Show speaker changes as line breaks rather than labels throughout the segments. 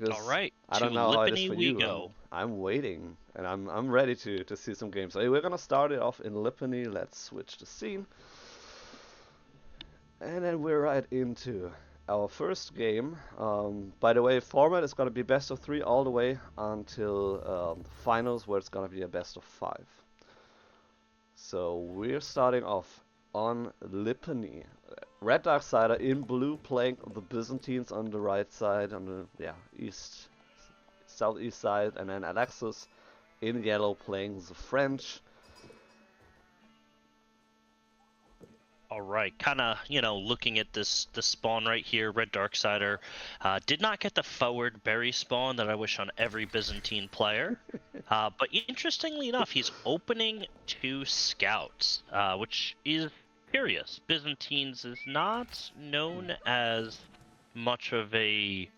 All
because
right,
I
to
don't know how it is
Lippany
for
we
you.
go.
I'm waiting, and I'm ready to see some games. So we're gonna start it off in Lippany. Let's switch the scene, and then we're right into our first game. By the way, format is gonna be best of three all the way until the finals, where it's gonna be a best of five. So we're starting off on Lippany. Reddarksider in blue playing the Byzantines on the right side, on the southeast side, and then Alexis in yellow playing the French.
All right, kind of, looking at this spawn right here, Reddarksider did not get the forward berry spawn that I wish on every Byzantine player. But interestingly enough, he's opening two scouts, which is curious. Byzantines is not known as much of a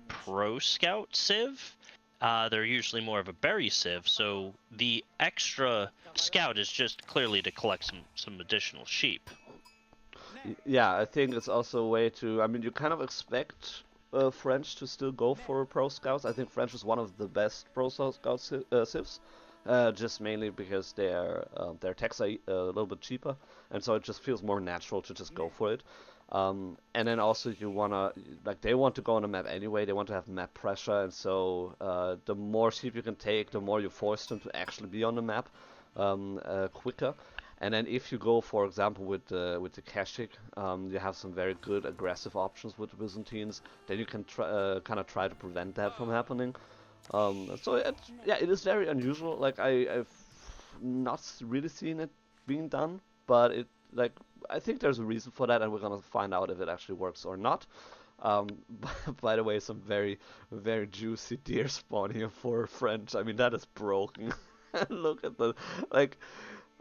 pro scout civ. They're usually more of a berry civ, so the extra scout is just clearly to collect some additional sheep.
Yeah, I think it's also a way to. I mean, you kind of expect French to still go for pro scouts. I think French is one of the best pro scout civs, just mainly because their techs are a little bit cheaper, and so it just feels more natural to just go for it. And then also you wanna like they want to go on the map anyway. They want to have map pressure, and so the more sheep you can take, the more you force them to actually be on the map quicker. And then if you go, for example, with the Kashik, you have some very good aggressive options with the Byzantines. Then you can kind of try to prevent that from happening. So yeah, it is very unusual. Like I've not really seen it being done, but it like I think there's a reason for that, and we're gonna find out if it actually works or not. Um, by the way, some very juicy deer spawn here for French. I mean that is broken. Look at the like.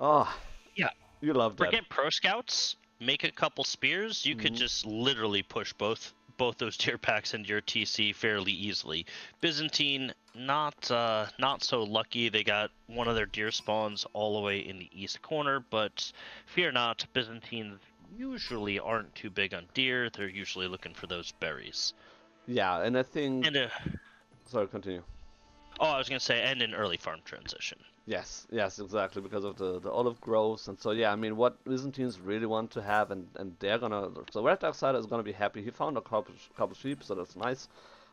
Oh,
Yeah,
you love that.
forget pro scouts. Make a couple spears. You could
Hmm.
just literally push both those tier packs into your TC fairly easily. Byzantine not so lucky. They got one of their deer spawns all the way in the east corner, but fear not, Byzantines usually aren't too big on deer. They're usually looking for those berries.
Yeah, and I think.
And
Sorry, continue.
oh, I was gonna say, and an early farm transition.
Yes, yes, exactly, because of the olive groves, and so yeah, I mean, what Byzantines really want to have, and they're gonna. So Reddarksider is gonna be happy. He found a couple sheep, so that's nice.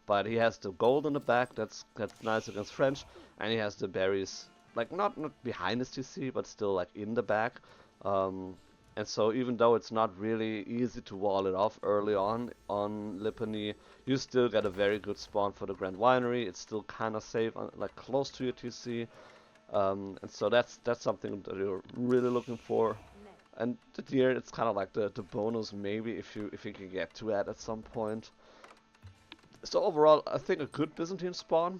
But he has the gold in the back. That's nice against French, and he has the berries, like not behind his TC, but still like in the back. Um, and so even though it's not really easy to wall it off early on Lippany, you still get a very good spawn for the Grand Winery. It's still kind of safe, like close to your TC. And so that's something that you're really looking for. And the deer, it's kind of like the bonus maybe if you can get to it at some point. So overall, I think a good Byzantine spawn,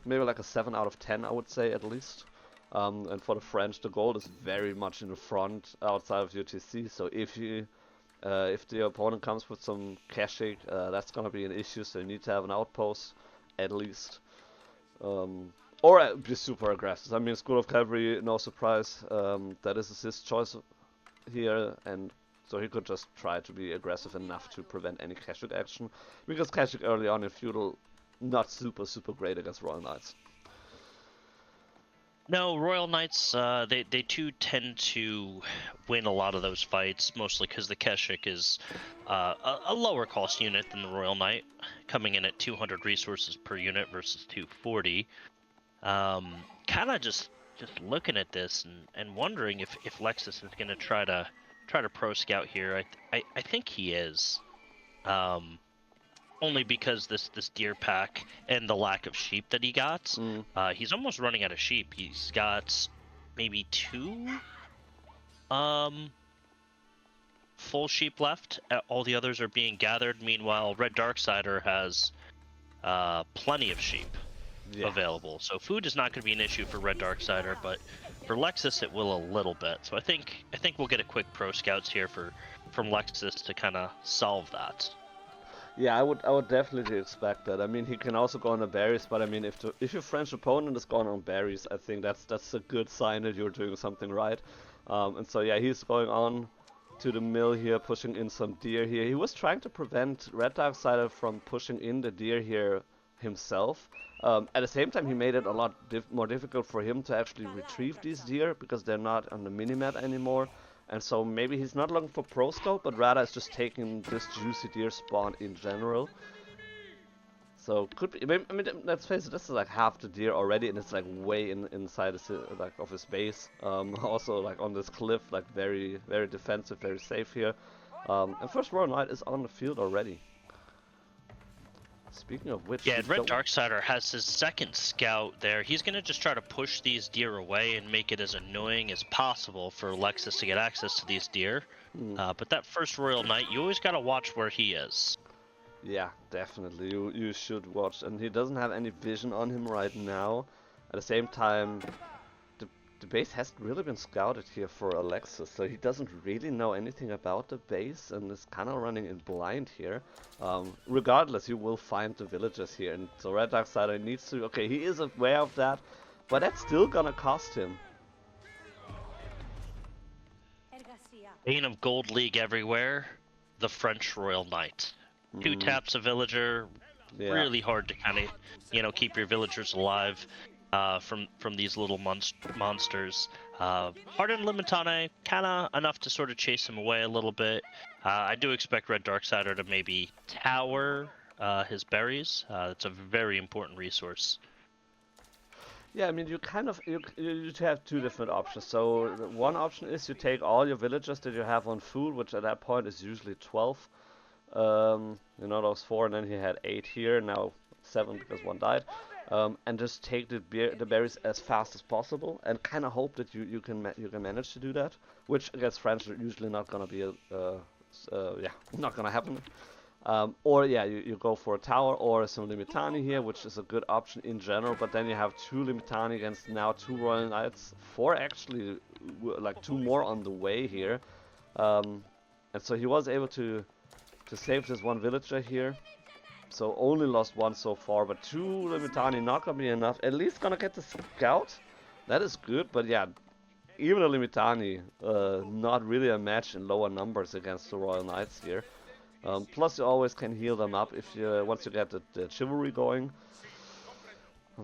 maybe like a 7 out of 10, I would say at least. And for the French, the gold is very much in the front outside of UTC. So if the opponent comes with some caching, that's gonna be an issue. So you need to have an outpost at least. Um, or be super aggressive. I mean, School of Cavalry, no surprise. That is his choice here, and so he could just try to be aggressive enough to prevent any Kashuk action. Because Kashuk early on in Feudal, not super great against Royal Knights.
No, Royal Knights, they too tend to win a lot of those fights, mostly because the Keshik is a lower cost unit than the Royal Knight, coming in at 200 resources per unit versus 240. Kind of just looking at this and wondering if Lexus is going to try to pro scout here. I think he is. Um, Only because this deer pack and the lack of sheep that he got.
Mm,
He's almost running out of sheep. He's got maybe two um full sheep left. All the others are being gathered. Meanwhile, Reddarksider has plenty of sheep
yeah.
available. So food is not going to be an issue for Reddarksider, but for Lexus it will a little bit. So I think we'll get a quick pro scouts here from Lexus to kind of solve that.
Yeah, I would definitely expect that. I mean, he can also go on the berries, but I mean, if your French opponent is going on berries, I think that's a good sign that you're doing something right. And so yeah, he's going on to the mill here, pushing in some deer here. He was trying to prevent Reddarksider from pushing in the deer here himself. At the same time, he made it a lot more difficult for him to actually retrieve these deer because they're not on the minimap anymore. And so maybe he's not looking for pro scout, but rather is just taking this juicy deer spawn in general. So could be. I mean, let's face it. This is like half the deer already, and it's like way inside like of his base. Also like on this cliff, like very defensive, very safe here. And first Royal Knight is on the field already. Speaking of which,
yeah, Reddarksider has his second scout there. He's gonna just try to push these deer away and make it as annoying as possible for Lexus to get access to these deer. But that first Royal Knight, you always gotta watch where he is.
Yeah, definitely. You should watch, and he doesn't have any vision on him right now. At the same time, the base hasn't really been scouted here for Alexis, so he doesn't really know anything about the base and is kind of running in blind here. Regardless, you will find the villagers here, and so Reddarksider needs to. Okay, he is aware of that, but that's still gonna cost him.
Bane of Gold League everywhere. The French Royal Knight. 2 taps a villager.
Yeah.
Really hard to kind of, keep your villagers alive from these little monsters. Hardened Limitane, kind of enough to sort of chase him away a little bit. I do expect Reddarksider to maybe tower his berries. It's a very important resource.
Yeah, I mean, you have 2 different options. So one option is you take all your villagers that you have on food, which at that point is usually 12. Those 4, and then he had 8 here, now 7 because 1 died. And just take the berries as fast as possible, and kind of hope that you can manage to do that. Which against French are usually not gonna be not gonna happen. Or yeah, you go for a tower or some Limitani here, which is a good option in general. But then you have 2 Limitani against now 2 Royal Knights, 4 actually, like 2 more on the way here. And so he was able to save this 1 villager here. So only lost 1 so far, but 2 Limitani not gonna be enough. At least gonna get the scout. That is good, but yeah, even a Limitani, not really a match in lower numbers against the Royal Knights here. Plus you always can heal them up if once you get the chivalry going.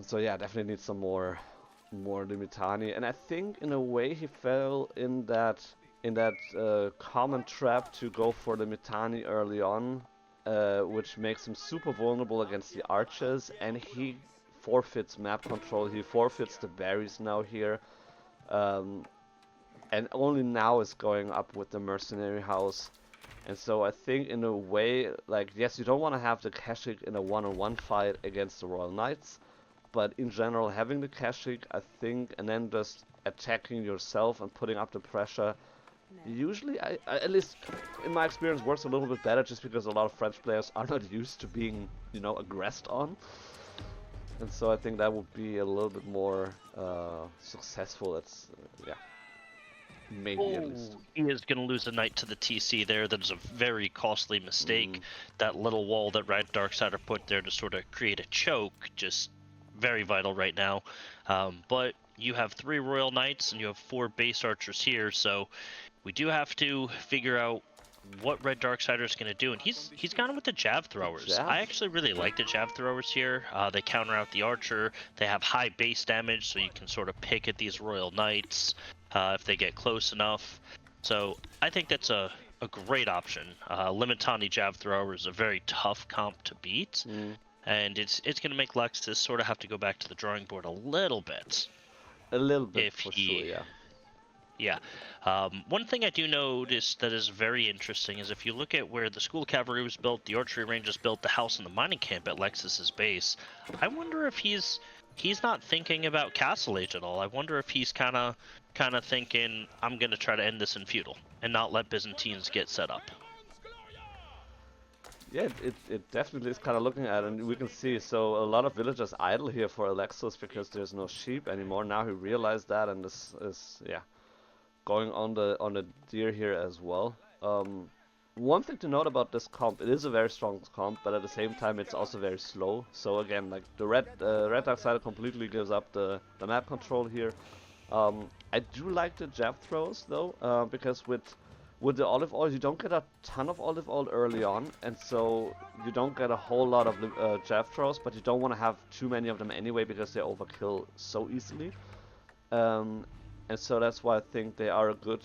So yeah, definitely need some more Limitani. And I think in a way he fell in that common trap to go for the Limitani early on, which makes him super vulnerable against the archers, and he forfeits map control, he forfeits the berries now here, and only now is going up with the mercenary house. And so I think in a way, like, yes, you don't want to have the Kashik in a one-on-one fight against the Royal Knights, but in general having the Kashik, I think, and then just attacking yourself and putting up the pressure, usually, I at least in my experience, works a little bit better just because a lot of French players are not used to being, aggressed on. And so I think that would be a little bit more successful. It's, maybe at least.
He is going to lose a knight to the TC there. That is a very costly mistake. That little wall that Reddarksider put there to sort of create a choke, just very vital right now. But you have 3 Royal Knights and you have 4 base archers here, so we do have to figure out what Reddarksider is going to do, and he's gone with the Jav Throwers. I actually really like the Jav Throwers here. They counter out the Archer. They have high base damage, so you can sort of pick at these Royal Knights if they get close enough. So I think that's a great option. Limitani Jav Thrower is a very tough comp to beat, and it's going to make Lexus sort of have to go back to the drawing board a little bit.
A little bit, for sure, yeah.
Yeah. One thing I do notice that is very interesting is if you look at where the school cavalry was built, the archery range is built, the house and the mining camp at Lexus's base, I wonder if he's not thinking about Castle Age at all. I wonder if he's kind of thinking, I'm going to try to end this in feudal and not let Byzantines get set up.
Yeah, it definitely is kind of looking at it, and we can see, so a lot of villagers idle here for Alexis because there's no sheep anymore. Now he realized that, and this is, going on the deer here as well. One thing to note about this comp, it is a very strong comp, but at the same time it's also very slow. So again, like the Reddarksider completely gives up the map control here. I do like the jab throws though, because with with the olive oil, you don't get a ton of olive oil early on, and so you don't get a whole lot of Jav throws, but you don't want to have too many of them anyway because they overkill so easily. And so that's why I think they are a good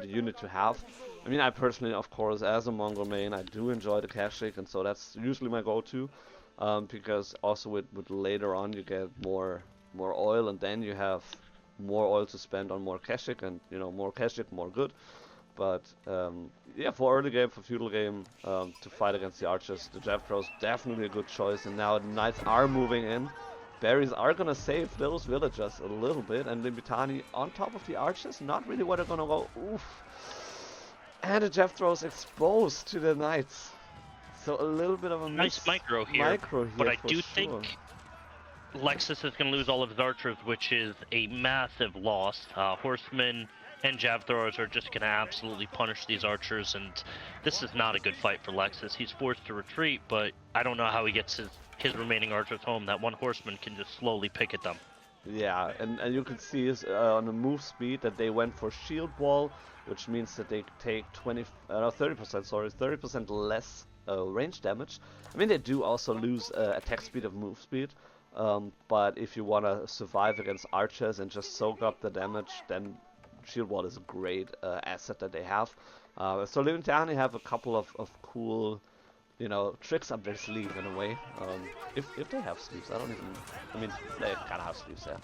unit to have. I mean, I personally, of course, as a Mongol main, I do enjoy the Kashik, and so that's usually my go-to. Because also with later on you get more oil, and then you have more oil to spend on more Kashik, and you know, more Kashik, more good. But yeah, for early game, for feudal game, to fight against the archers, the Jav throw is definitely a good choice. And now the knights are moving in. Berries are gonna save those villagers a little bit, and Limitani on top of the archers, not really where they're gonna go. Oof. And the Jav throw is exposed to the knights. So a little bit of a
nice micro here, but I do
sure.
think Lexus is going to lose all of his archers, which is a massive loss. Horsemen and Jav throwers are just going to absolutely punish these archers, and this is not a good fight for Lexus. He's forced to retreat, but I don't know how he gets his remaining archers home. That one horseman can just slowly pick at them.
Yeah, and you can see on the move speed that they went for shield wall, which means that they take 30%, sorry, 30% less range damage. I mean, they do also lose attack speed of move speed, but if you want to survive against archers and just soak up the damage, then shield wall is a great asset that they have. So Limitani have a couple of cool, you know, tricks up their sleeve in a way. If they have sleeves, I mean, they kind of have sleeves, yeah.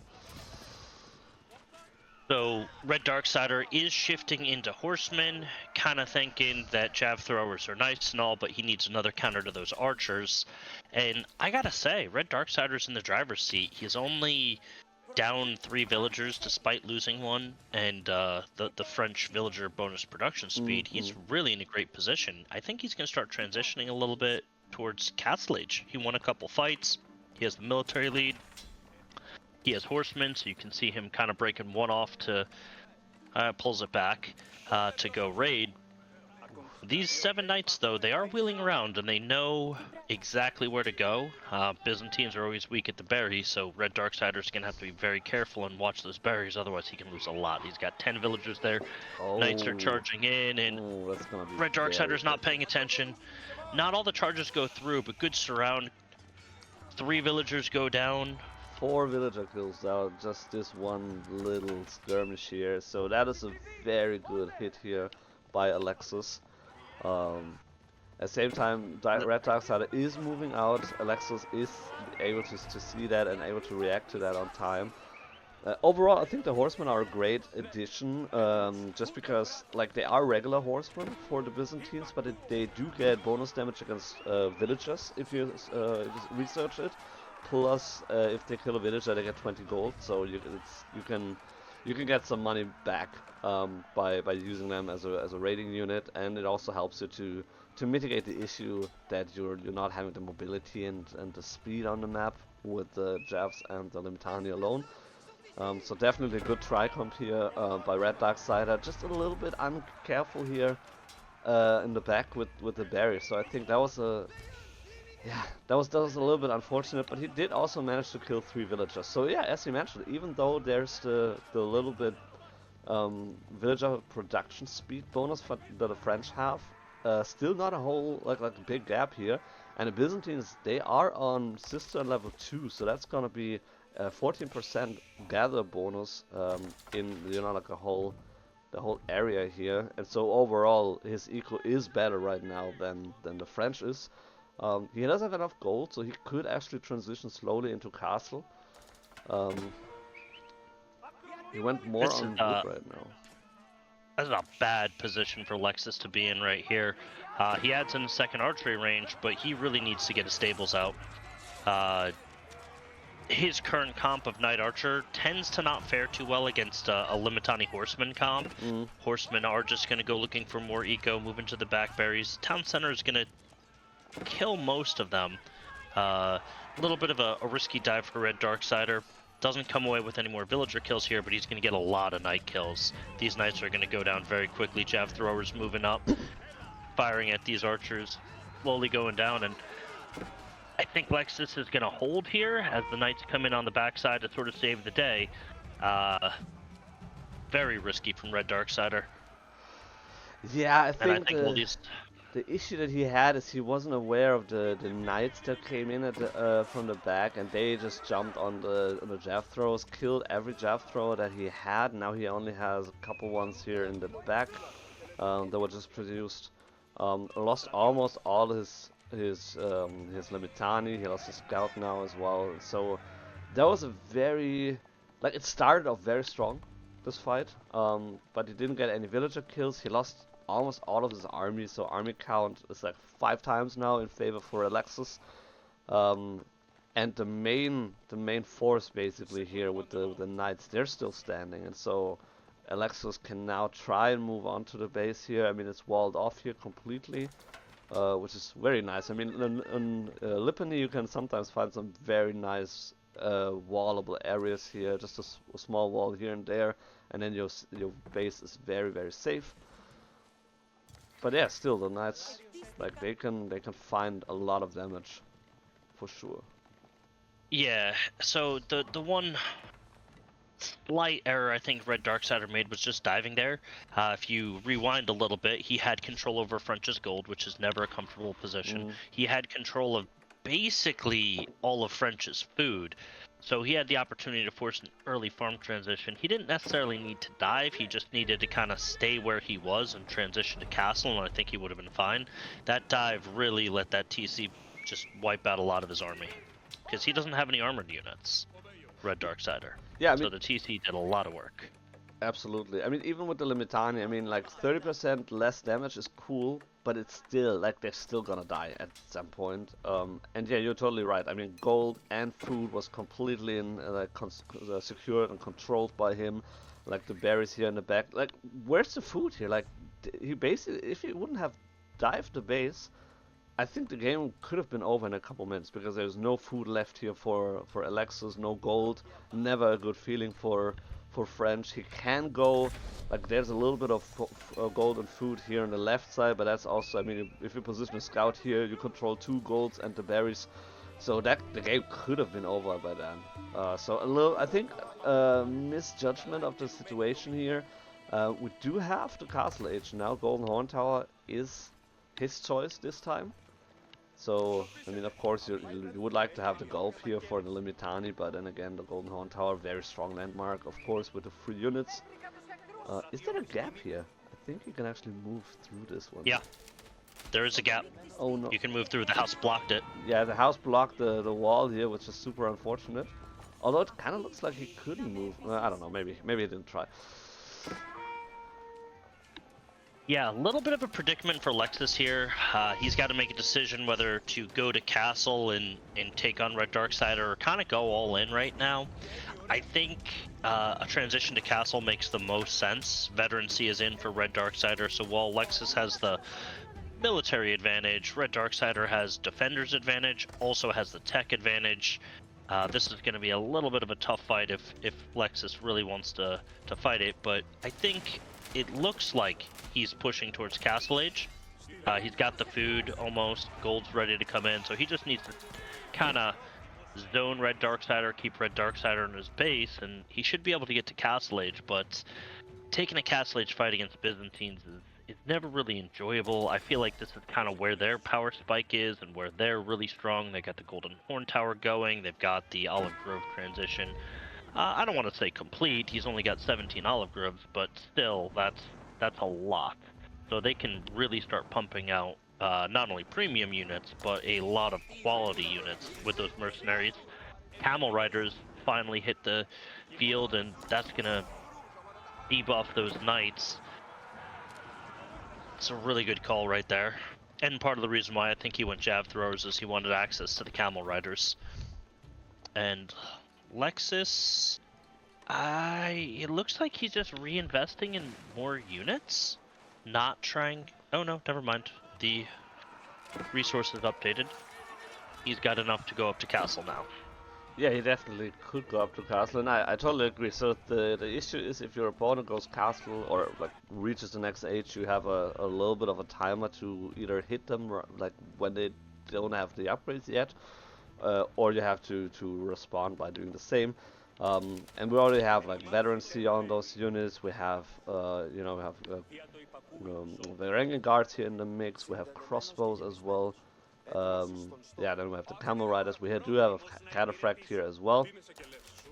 So Reddarksider is shifting into horsemen, kind of thinking that Jav throwers are nice and all, but he needs another counter to those archers. And I gotta say, Reddarksider's in the driver's seat. He's only down 3 villagers despite losing one, and the French villager bonus production speed. He's really in a great position. I think he's going to start transitioning a little bit towards Castle Age. He won a couple fights. He has the military lead. He has horsemen, so you can see him kind of breaking one off to pulls it back to go raid. These 7 knights, though, they are wheeling around, and they know exactly where to go. Byzantines are always weak at the berry, so Reddarksider's going to have to be very careful and watch those berries, otherwise he can lose a lot. He's got 10 villagers there. Knights are charging in, and Reddarksider's not paying attention. Not all the charges go through, but good surround. 3 villagers go down.
4 villager kills out, just this one little skirmish here, so that is a very good hit here by Alexis. At the same time, Reddarksider is moving out. Alexis is able to see that and able to react to that on time. Overall, I think the horsemen are a great addition, just because like they are regular horsemen for the Byzantines, but they do get bonus damage against villagers if you research it. Plus, if they kill a villager, they get 20 gold. So you can get some money back by using them as a raiding unit, and it also helps you to mitigate the issue that you're not having the mobility and the speed on the map with the Javs and the Limitani alone. So definitely a good try-comp here by Reddarksider. Just a little bit uncareful here in the back with the berry. So I think that was that was a little bit unfortunate, but he did also manage to kill 3 villagers. So yeah, as you mentioned, even though there's the little bit villager production speed bonus that the French have, still not a whole like a big gap here. And the Byzantines, they are on sister level 2, so that's gonna be 14% gather bonus in like the whole area here. And so overall, his eco is better right now than the French is. He doesn't have enough gold, so he could actually transition slowly into castle. He went more on wood right now.
That's a bad position for Lexus to be in right here. He adds in the second archery range, but he really needs to get his stables out. His current comp of Knight Archer tends to not fare too well against a Limitani Horseman comp. Horsemen are just going to go looking for more eco, move into the backberries. Town Center is going to kill most of them. A little bit of a risky dive for Reddarksider. Doesn't come away with any more villager kills here, but he's going to get a lot of knight kills. These knights are going to go down very quickly. Jav throwers moving up, firing at these archers, slowly going down, and I think Lexus is going to hold here as the knights come in on the backside to sort of save the day. Very risky from Reddarksider.
Yeah, I
And I
think
think all these.
the issue that he had is he wasn't aware of the knights that came in at from the back, and they just jumped on the jab throws, killed every jab thrower that he had. Now he only has a couple ones here in the back that were just produced. Lost almost all his Limitani. He lost his scout now as well. So that was a very it started off very strong, this fight. But he didn't get any villager kills. He lost almost all of his army, so army count is like 5 times now in favor for Alexis. Um, and the main force basically here with the knights, they're still standing, and so Alexis can now try and move on to the base here. I mean, it's walled off here completely, which is very nice. I mean, in Lipany you can sometimes find some very nice wallable areas here, just a small wall here and there, and then your base is very very safe. But yeah, still the knights, like they can find a lot of damage for sure.
Yeah. So the one slight error I think Reddarksider made was just diving there. If you rewind a little bit, he had control over French's gold, which is never a comfortable position. He had control of basically all of French's food. So he had the opportunity to force an early farm transition. He didn't necessarily need to dive, he just needed to kind of stay where he was and transition to castle, and I think he would have been fine. That dive really let that TC just wipe out a lot of his army. Because he doesn't have any armored units, Reddarksider.
Yeah, I
So
mean,
the TC did a lot of work.
absolutely. I mean, even with the Limitani, I mean, like 30% less damage is cool, but it's still like they're still gonna die at some point. And yeah, you're totally right. I mean, gold and food was completely secured and controlled by him. Like the berries here in the back. Like, where's the food here? Like, he basically, if he wouldn't have dived the base, I think the game could have been over in a couple minutes because there's no food left here for Alexis, no gold, never a good feeling for French. He can go like there's a little bit of gold and food here on the left side, but that's also, I mean, if you position a scout here, you control 2 golds and the berries, so that the game could have been over by then. So a little, I think, misjudgment of the situation here. We do have the castle age now. Golden Horn Tower is his choice this time. So, I mean, of course, you would like to have the gulp here for the Limitani, but then again, the Golden Horn Tower, very strong landmark, of course, with the 3 units. Is there a gap here? I think you can actually move through this one.
Yeah, there is a gap.
Oh no.
You can move through. The house blocked it.
Yeah, the house blocked the wall here, which is super unfortunate. Although it kind of looks like he couldn't move. I don't know, maybe he didn't try.
Yeah, a little bit of a predicament for Lexus here. He's got to make a decision whether to go to castle and take on Reddarksider or kind of go all in right now. I think a transition to castle makes the most sense. Veterancy is in for Reddarksider, so while Lexus has the military advantage, Reddarksider has defender's advantage, also has the tech advantage. This is going to be a little bit of a tough fight if Lexus really wants to fight it, but I think it looks like he's pushing towards Castle Age. He's got the food almost, gold's ready to come in, so he just needs to kind of zone Reddarksider, keep Reddarksider in his base, and he should be able to get to Castle Age, but taking a Castle Age fight against Byzantines is never really enjoyable. I feel like this is kind of where their power spike is and where they're really strong. They got the Golden Horn Tower going, they've got the Olive Grove transition. I don't want to say complete, he's only got 17 Olive Groves, but still, that's a lot. So they can really start pumping out not only premium units, but a lot of quality units with those mercenaries. Camel Riders finally hit the field, and that's going to debuff those knights. It's a really good call right there. And part of the reason why I think he went Jav Throwers is he wanted access to the Camel Riders. And Lexus, it looks like he's just reinvesting in more units, not trying. Oh no, never mind. The resources updated. He's got enough to go up to castle now.
Yeah, he definitely could go up to castle, and I totally agree. So the issue is if your opponent goes castle or like reaches the next age, you have a little bit of a timer to either hit them like when they don't have the upgrades yet, or you have to respond by doing the same. And we already have like veterancy on those units. We have, the ranking guards here in the mix. We have crossbows as well. Yeah, then we have the camel riders. We do have a cataphract here as well.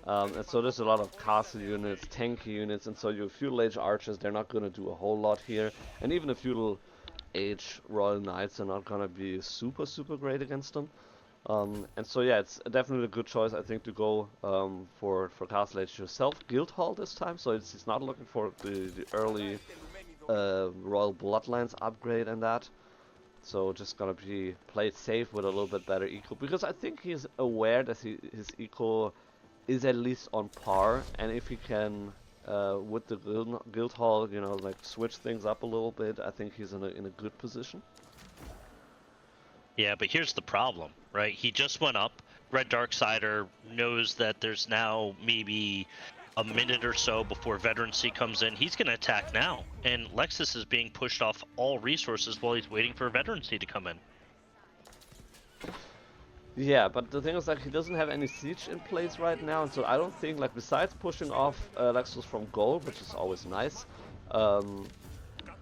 And so there's a lot of castle units, tanky units, and so your feudal age archers, they're not going to do a whole lot here. And even the feudal age royal knights are not going to be super, super great against them. And so yeah, it's definitely a good choice, I think, to go for Castle Age yourself. Guildhall this time, so it's not looking for the early Royal Bloodlines upgrade and that. So just gonna be played safe with a little bit better eco, because I think he's aware that his eco is at least on par, and if he can with the Guildhall, like switch things up a little bit, I think he's in a good position.
Yeah, but here's the problem, right? He just went up. Reddarksider knows that there's now maybe a minute or so before veterancy comes in. He's going to attack now, and Lexus is being pushed off all resources while he's waiting for veterancy to come in.
Yeah, but the thing is, like, he doesn't have any siege in place right now, and so I don't think, like, besides pushing off Lexus from gold, which is always nice,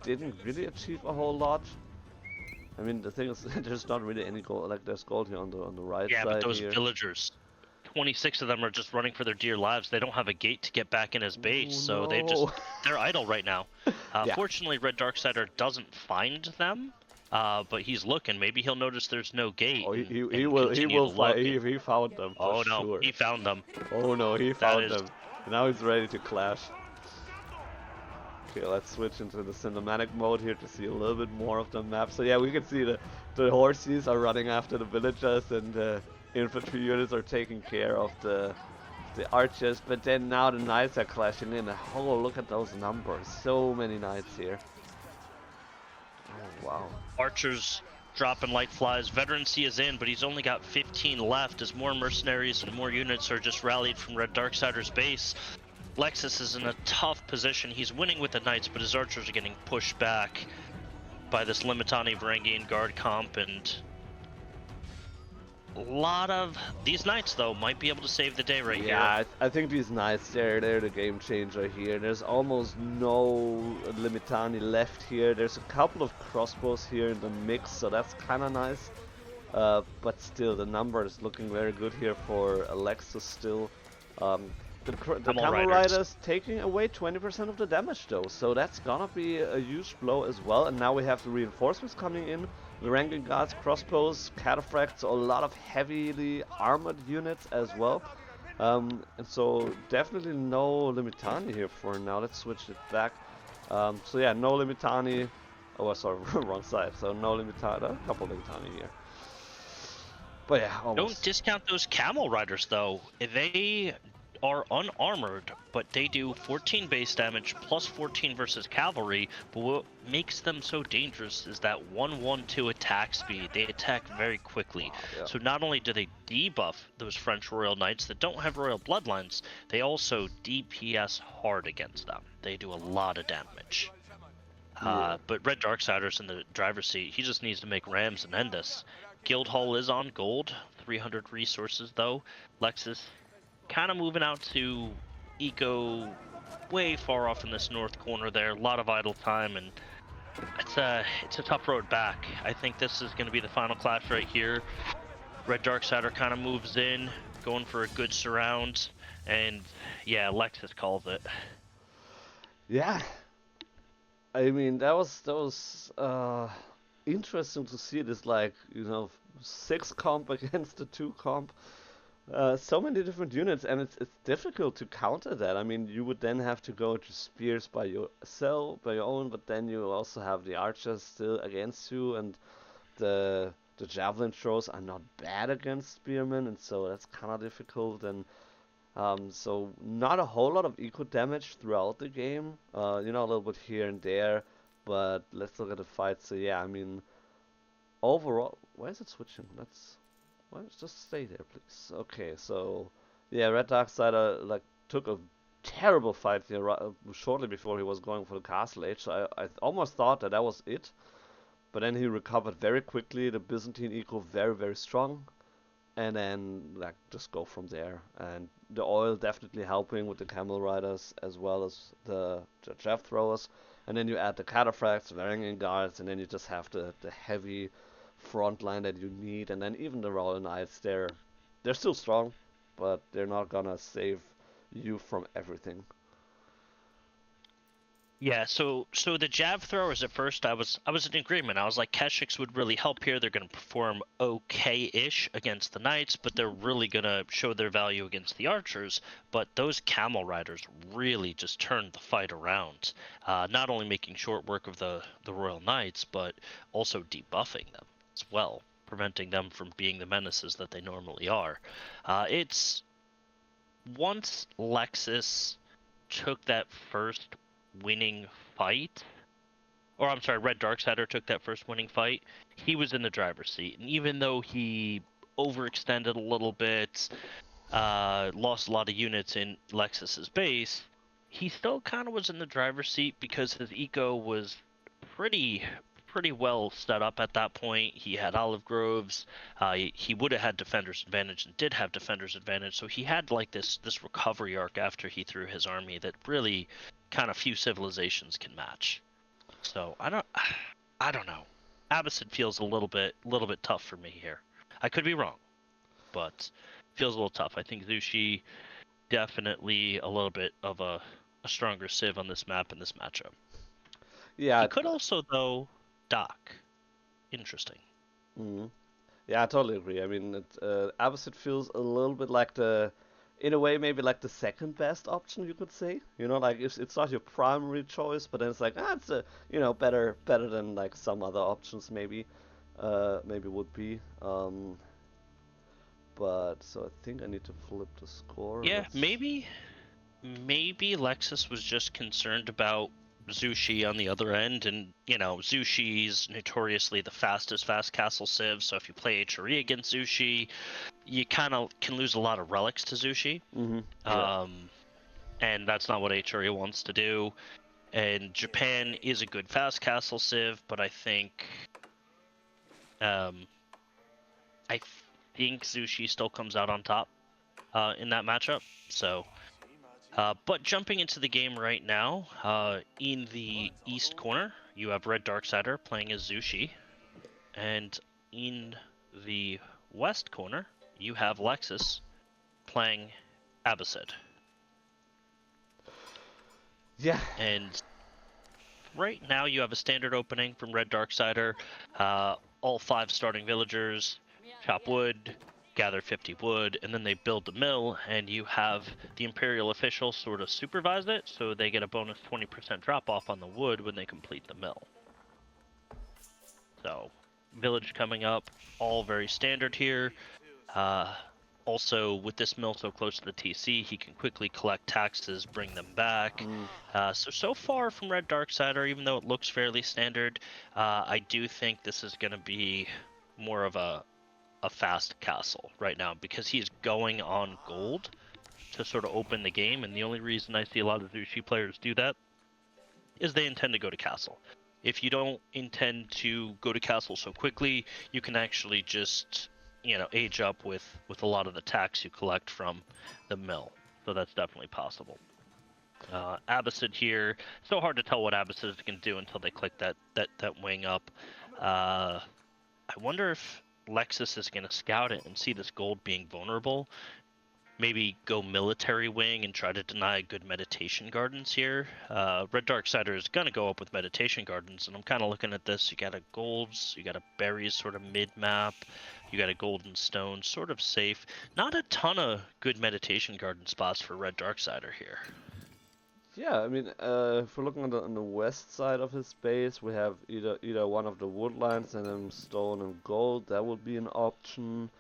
didn't really achieve a whole lot. I mean, the thing is, there's not really any gold. Like, there's gold here on the right side.
Yeah, but those
here.
Villagers, 26 of them are just running for their dear lives. They don't have a gate to get back in his base, so they're idle right now.
Yeah.
Fortunately, Reddarksider doesn't find them, but he's looking. Maybe he'll notice there's no gate.
Oh, he will find. He found them.
Oh
for
no,
sure.
he found them.
Oh no, he found them. Now he's ready to clash. Okay, let's switch into the cinematic mode here to see a little bit more of the map. So yeah, we can see the horses are running after the villagers, and the infantry units are taking care of the archers. But then now the knights are clashing in. Oh, look at those numbers! So many knights here. Oh wow.
Archers dropping light flies. Veterancy is in, but he's only got 15 left as more mercenaries and more units are just rallied from Reddarksider's base. Lexus is in a tough position. He's winning with the knights, but his archers are getting pushed back by this Limitani Varangian guard comp, and a lot of these knights though might be able to save the day right here.
Yeah, I think these knights, they're the game changer here. There's almost no Limitani left here. There's a couple of crossbows here in the mix, so that's kind of nice. But still, the number is looking very good here for Alexis still. The Camel Riders taking away 20% of the damage though, so that's gonna be a huge blow as well. And now we have the reinforcements coming in, the Ranking Guards, crossbows, cataphracts, a lot of heavily armored units as well. And so definitely no Limitani here for now. Let's switch it back. So yeah, no Limitani. Oh, sorry, wrong side. So no Limitani, a couple Limitani here. But yeah, almost.
Don't discount those Camel Riders though. They are unarmored, but they do 14 base damage plus 14 versus cavalry. But what makes them so dangerous is that 1-1-2 attack speed. They attack very quickly.
Wow, yeah.
So not only do they debuff those French royal knights that don't have royal bloodlines, they also DPS hard against them. They do a lot of damage.
Yeah.
But Reddarksider's in the driver's seat. He just needs to make rams and end this. Guildhall is on gold, 300 resources though. Lexus kind of moving out to eco way far off in this north corner there. A lot of idle time, and it's a tough road back. I think this is going to be the final clash right here. Reddarksider kind of moves in, going for a good surround, and yeah, Lexus calls it.
Yeah, I mean that was interesting to see this, like, 6 comp against the 2 comp. So many different units, and it's difficult to counter that. I mean, you would then have to go to spears by your own, but then you also have the archers still against you, and the javelin throws are not bad against spearmen, and so that's kind of difficult. And so not a whole lot of eco damage throughout the game. A little bit here and there, but let's look at the fight. So yeah, I mean, overall, why is it switching? Well, just stay there, please. Okay, so yeah, Reddarksider took a terrible fight here shortly before he was going for the Castle Age. So I almost thought that was it, but then he recovered very quickly. The Byzantine eco very, very strong. and then like just go from there. And the oil definitely helping with the camel riders as well as the jav throwers. And then you add the cataphracts, the Varangian guards, and then you just have the heavy front line that you need. And then even the Royal Knights, they're still strong, but they're not gonna save you from everything.
Yeah, so the jab throwers at first I was in agreement. I was like Keshiks would really help here. They're going to perform okay-ish against the knights, but they're really going to show their value against the archers. But those camel riders really just turned the fight around. Not only making short work of the royal knights, but also debuffing them as well, preventing them from being the menaces that they normally are. It's once Lexus took that first winning fight, or I'm sorry, Reddarksider took that first winning fight, he was in the driver's seat. And even though he overextended a little bit, lost a lot of units in Lexus's base, he still kind of was in the driver's seat because his eco was pretty pretty well set up at that point. He had olive groves. He would have had defender's advantage and did have defender's advantage. So he had like this recovery arc after he threw his army that really kind of few civilizations can match. So I don't know. Abbasid feels a little bit tough for me here. I could be wrong, but feels a little tough. I think Zushi definitely a little bit of a stronger civ on this map in this matchup.
Yeah.
He could also though dock. Interesting.
Mhm. Yeah, I totally agree. I mean, Abbasid feels a little bit like in a way, maybe like the second best option, you could say. You know, like it's not your primary choice, but then it's like, it's better than like some other options maybe would be. But so I think I need to flip the score.
Yeah, maybe Lexus was just concerned about Zushi on the other end, and Zushi's notoriously the fast castle civ. So if you play HRE against Zushi, you kind of can lose a lot of relics to Zushi.
Yeah.
And that's not what HRE wants to do. And Japan is a good fast castle civ, but I think Zushi still comes out on top in that matchup. So, but jumping into the game right now, in the east corner, you have Reddarksider playing as Zushi, and in the west corner, you have Lexus playing Abbasid.
Yeah.
And right now you have a standard opening from Reddarksider. All 5 starting villagers chop wood, gather 50 wood, and then they build the mill, and you have the Imperial officials sort of supervise it, so they get a bonus 20% drop off on the wood when they complete the mill. So, village coming up, all very standard here. Also, with this mill so close to the TC, he can quickly collect taxes, bring them back. So far from Reddarksider, even though it looks fairly standard, I do think this is going to be more of a fast castle right now because he's going on gold to sort of open the game, and the only reason I see a lot of Zushi players do that is they intend to go to castle. If you don't intend to go to castle so quickly, you can actually just age up with a lot of the tax you collect from the mill. So that's definitely possible. Abbasid here, so hard to tell what Abbasid is going to do until they click that wing up. I wonder if Lexus is going to scout it and see this gold being vulnerable. Maybe go military wing and try to deny good meditation gardens here. Reddarksider is going to go up with meditation gardens, and I'm kind of looking at this. You got a golds, you got a berries sort of mid-map, you got a golden stone, sort of safe. Not a ton of good meditation garden spots for Reddarksider here.
Yeah, I mean, if we're looking on the west side of his base, we have either one of the woodlands and then stone and gold. That would be an option.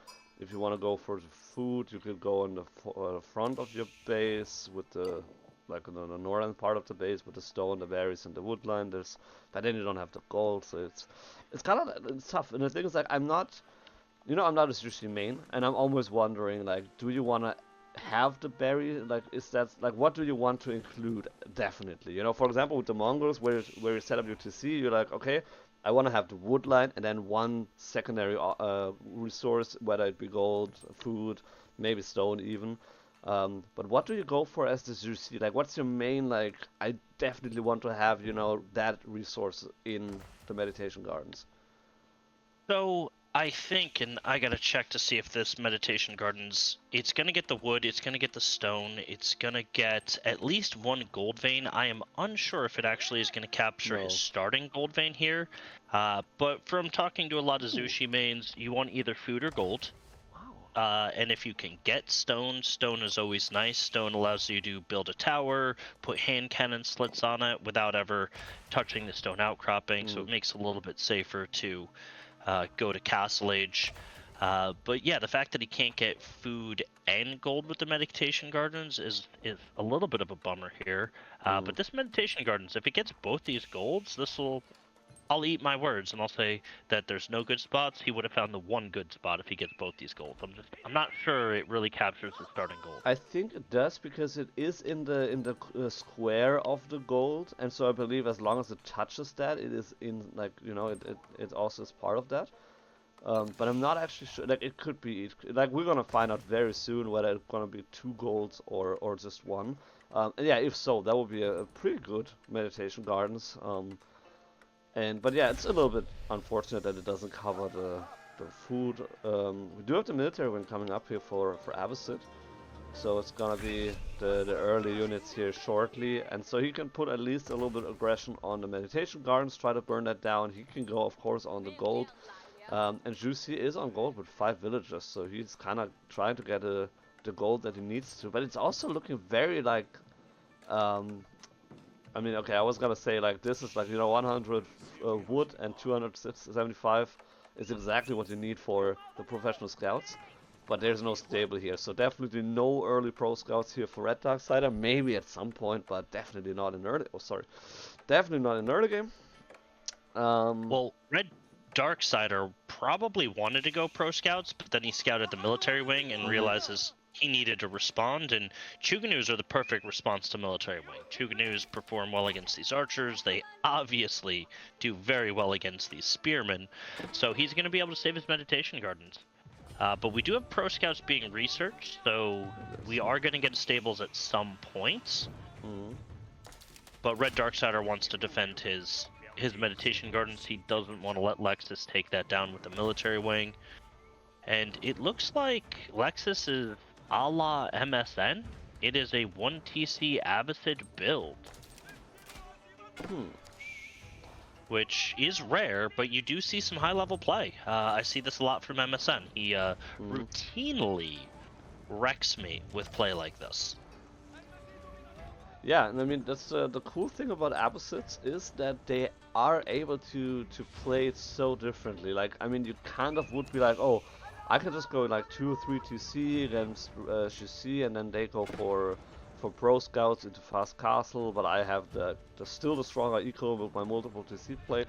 If you want to go for the food, you could go on the front of your base with the the northern part of the base with the stone, the berries, and the woodland. But then you don't have the gold, so it's kind of tough. And the thing is, like, I'm not a sushi main, and I'm always wondering, like, do you want to have the berry? Like, is that like what do you want to include? Definitely, for example, with the Mongols, where you set up your TC, you're like, okay, I want to have the wood line and then one secondary resource, whether it be gold, food, maybe stone even. But what do you go for as the Zusi? Like, what's your main, like, I definitely want to have, you know, that resource in the meditation gardens?
So I think, and I gotta check to see if this meditation gardens, it's gonna get the wood, it's gonna get the stone, it's gonna get at least one gold vein. I am unsure if it actually is gonna capture his
No.
starting gold vein here. But from talking to a lot of
Ooh,
Zushi mains, you want either food or gold.
wow.
And if you can get stone, stone is always nice. Stone allows you to build a tower, put hand cannon slits on it without ever touching the stone outcropping, so
Mm.
it makes it a little bit safer to go to Castle Age. But yeah, the fact that he can't get food and gold with the meditation gardens is a little bit of a bummer here.
Mm.
But this meditation gardens, if it gets both these golds, this will. I'll eat my words and I'll say that there's no good spots. He would have found the one good spot if he gets both these golds. I'm not sure it really captures the starting gold.
I think it does because it is in the square of the gold, and so I believe as long as it touches that, it is in, like, you know, it also is part of that. But I'm not actually sure. Like, it could be, like, we're gonna find out very soon whether it's gonna be two golds or just one. And yeah, if so, that would be a pretty good meditation gardens. But yeah, it's a little bit unfortunate that it doesn't cover the food. We do have the military wing coming up here for Abbasid. So it's gonna be the early units here shortly, and so he can put at least a little bit of aggression on the meditation gardens, try to burn that down. He can go, of course, on the gold, and Juicy is on gold with 5 villagers, so he's kind of trying to get the gold that he needs to. But it's also looking very like, um, I mean, okay, I was gonna say like this is like, you know, 100 wood and 275 is exactly what you need for the professional scouts. But there's no stable here, so definitely no early pro scouts here for Reddarksider. Maybe at some point, but definitely not in early. Oh, sorry, definitely not in early game.
Well, Red Darksider probably wanted to go pro scouts, but then he scouted the military wing and realizes he needed to respond, and Chuganus are the perfect response to military wing. Chuganus perform well against these archers. They obviously do very well against these spearmen, so he's going to be able to save his meditation gardens. But we do have pro scouts being researched, so we are going to get stables at some points. But Red Darksider wants to defend his meditation gardens. He doesn't want to let Lexus take that down with the military wing. And it looks like Lexus is a la MSN. It is a 1TC Abbasid build. Which is rare, but you do see some high-level play. I see this a lot from MSN. He routinely wrecks me with play like this.
Yeah, and I mean that's the cool thing about Abbasids is that they are able to play it so differently. Like, I mean, you kind of would be like, oh, I can just go like 2 or 3 TC, then GC, and then they go for pro scouts into fast castle, but I have the still the stronger eco with my multiple TC play.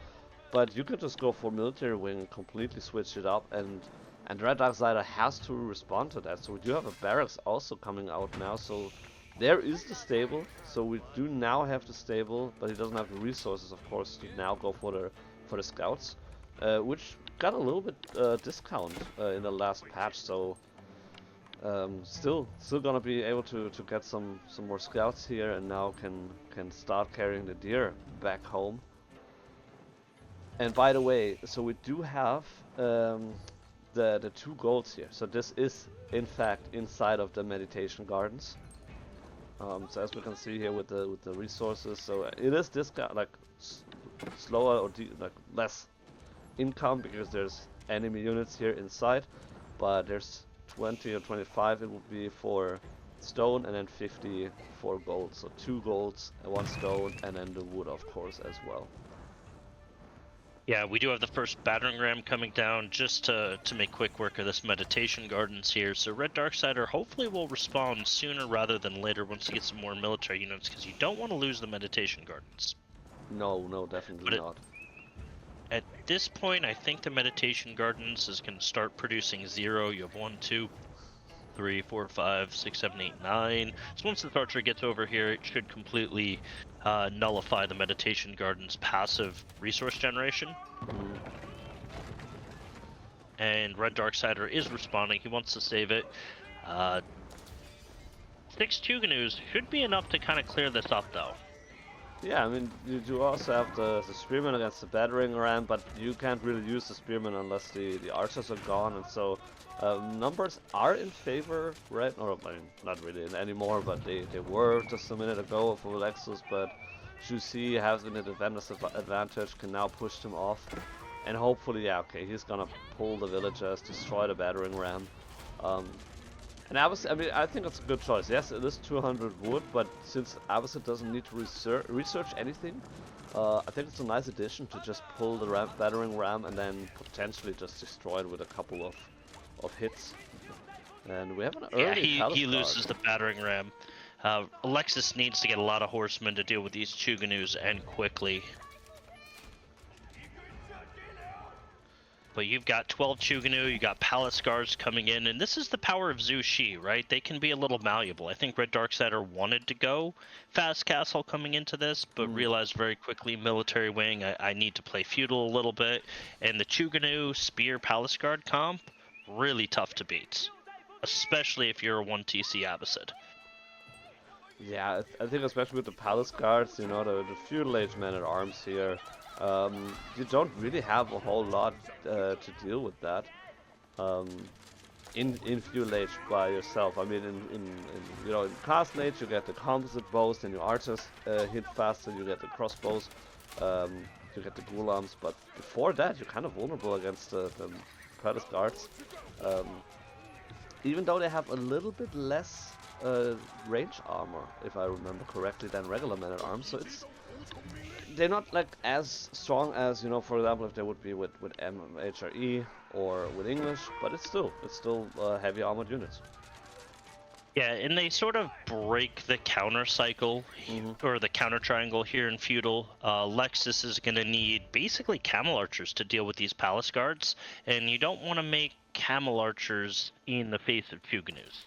But you can just go for military wing and completely switch it up, and Reddarksider has to respond to that. So we do have a barracks also coming out now, so there is the stable. So we do now have the stable, but he doesn't have the resources, of course, to now go for the scouts, which got a little bit discount in the last patch. So still gonna be able to get some more scouts here, and now can start carrying the deer back home. And by the way, so we do have the 2 golds here. So this is in fact inside of the meditation gardens. So as we can see here with the resources, so it is discount like slower or like less income because there's enemy units here inside, but there's 20 or 25 it would be for stone, and then 50 for gold. So 2 golds and 1 stone, and then the wood, of course, as well.
Yeah, we do have the first battering ram coming down just to make quick work of this meditation gardens here. So Red Darksider hopefully will respond sooner rather than later once he gets some more military units, because you don't want to lose the meditation gardens.
No, definitely not.
At this point, I think the meditation gardens is going to start producing 0. You have 1, 2, 3, 4, 5, 6, 7, 8, 9. So once this archer gets over here, it should completely nullify the Meditation Garden's passive resource generation. And Reddarksider is responding. He wants to save it. 6 Chuganus should be enough to kind of clear this up, though.
Yeah, I mean, you do also have the spearmen against the battering ram, but you can't really use the spearmen unless the archers are gone, and so numbers are in favor, right? Or, I mean, not really anymore, but they were just a minute ago for Alexis, but Juicy has an advantage, can now push them off, and hopefully, yeah, okay, he's gonna pull the villagers, destroy the battering ram. And Abbasid, I mean, I think it's a good choice. Yes, it is 200 wood, but since Abbasid doesn't need to research anything, I think it's a nice addition to just pull the battering ram and then potentially just destroy it with a couple of hits. And we have an early
he loses the battering ram. Alexis needs to get a lot of horsemen to deal with these Chuganus and quickly. But you've got 12 Chuganu, you got Palace Guards coming in, and this is the power of Zhu Shi, right? They can be a little malleable. I think Reddarksider wanted to go Fast Castle coming into this, but realized very quickly, military wing, I need to play feudal a little bit. And the Chuganu Spear Palace Guard comp, really tough to beat. Especially if you're a 1TC Abbasid.
Yeah, I think especially with the Palace Guards, you know, the feudal age men-at-arms here, you don't really have a whole lot to deal with that in feudal age by yourself. I mean, in you know, in Castle Age you get the composite bows, then your archers hit faster, you get the crossbows, you get the ghulams, but before that you're kind of vulnerable against the Palace Guards. Even though they have a little bit less range armor, if I remember correctly, than regular men-at-arms, so they're not like as strong as, you know, for example, if they would be with HRE or with English, but it's still heavy armored units.
Yeah, and they sort of break the counter cycle, or the counter triangle here in feudal. Lexus is going to need basically camel archers to deal with these palace guards, and you don't want to make camel archers in the face of Chuganus.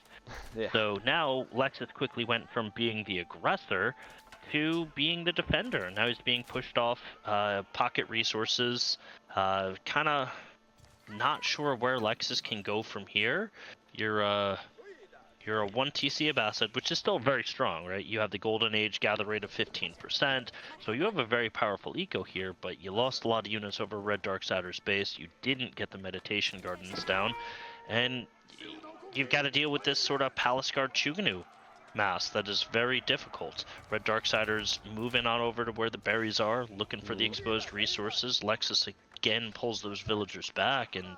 Yeah.
So now Lexus quickly went from being the aggressor to being the defender. Now he's being pushed off pocket resources. Kind of not sure where Lexus can go from here. You're a 1TC Abbasid, which is still very strong, right? You have the Golden Age gather rate of 15%, so you have a very powerful eco here, but you lost a lot of units over Reddarksider's base. You didn't get the Meditation Gardens down, and you've got to deal with this sort of Palace Guard Chuganu mass that is very difficult. Reddarksider's moving on over to where the berries are, looking for the exposed resources. Lexus again pulls those villagers back, and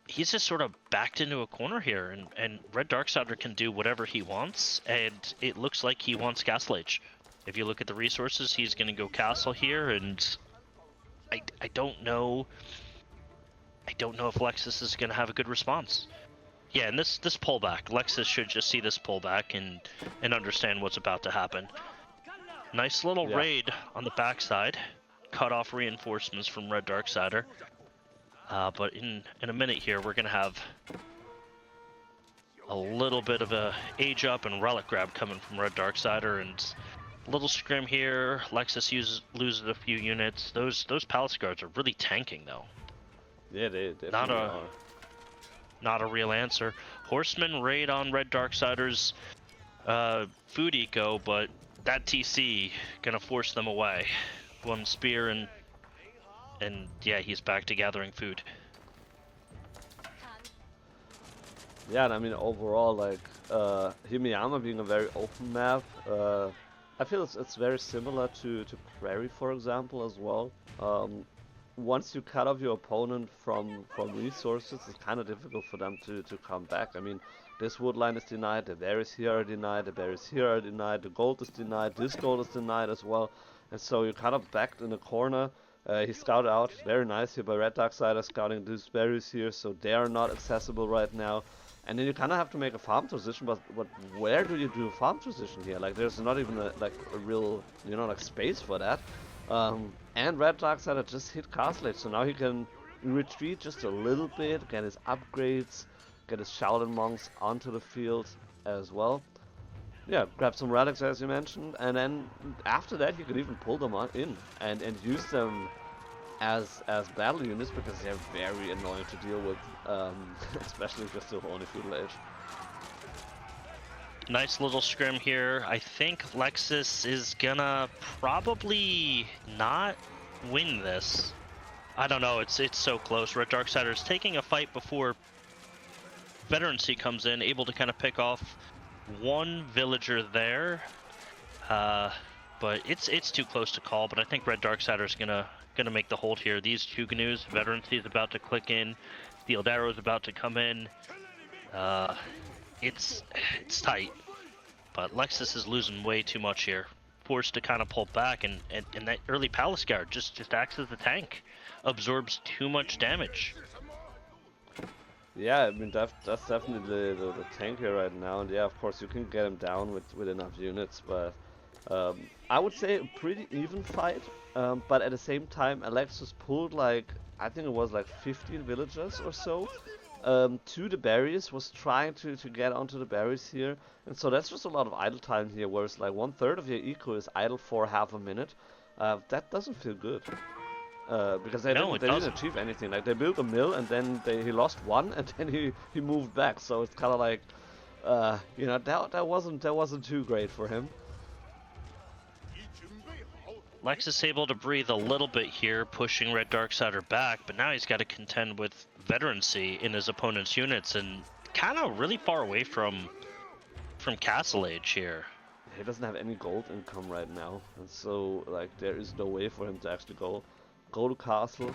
he's just sort of backed into a corner here, and Reddarksider can do whatever he wants, and it looks like he wants Castle Age. If you look at the resources, he's going to go castle here, and I don't know if Lexus is going to have a good response. Yeah, and this pullback, Lexus should just see this pullback and understand what's about to happen. Nice little raid on the backside, cut off reinforcements from Reddarksider. But in a minute here, we're gonna have a little bit of a age up and relic grab coming from Reddarksider, and a little scrim here. Lexus loses a few units. Those Palace Guards are really tanking though.
Yeah, they definitely are.
Not a real answer. Horsemen raid on Reddarksider's food eco, but that TC gonna force them away. One spear and yeah, he's back to gathering food.
Yeah, and I mean overall, like Himiyama being a very open map, I feel it's very similar to Prairie, for example, as well. Once you cut off your opponent from resources, it's kind of difficult for them to come back. I mean, this wood line is denied, the berries here are denied, the berries here are denied, the gold is denied, this gold is denied as well. And so you're kind of backed in a corner. He scouted out, very nice here by Reddarksider, scouting these berries here, so they are not accessible right now. And then you kind of have to make a farm transition, but where do you do a farm transition here? Like, there's not even a real, you know, like space for that. And Reddarksider just hit Castle Age, so now he can retreat just a little bit, get his upgrades, get his Shaolin monks onto the field as well. Yeah, grab some relics as you mentioned, and then after that he could even pull them in and use them as battle units because they're very annoying to deal with, especially if you're still only feudal age.
Nice little scrim here. I think Lexus is gonna probably not win this. I don't know, it's so close. Reddarksider is taking a fight before Veterancy comes in, able to kind of pick off one villager there. But it's too close to call, but I think Reddarksider is gonna make the hold here. These Huguenots, Veterancy is about to click in, Steeled Arrow is about to come in. It's tight, but Lexus is losing way too much here. Forced to kind of pull back, and that early Palace Guard just acts as the tank. Absorbs too much damage.
Yeah, I mean that's definitely the tank here right now, and yeah, of course you can get him down with enough units, but I would say a pretty even fight. But at the same time, Alexis pulled like I think it was like 15 villagers or so. To the berries, was trying to get onto the berries here, and so that's just a lot of idle time here, whereas like 1/3 of your eco is idle for half a minute. That doesn't feel good, because they didn't achieve anything. Like they built a mill and then he lost one and then he moved back, so it's kind of like you know, that wasn't too great for him.
Lexus able to breathe a little bit here, pushing Reddarksider back, but now he's got to contend with Veterancy in his opponent's units, and kind of really far away from Castle Age here.
He doesn't have any gold income right now, and so like there is no way for him to actually go to castle.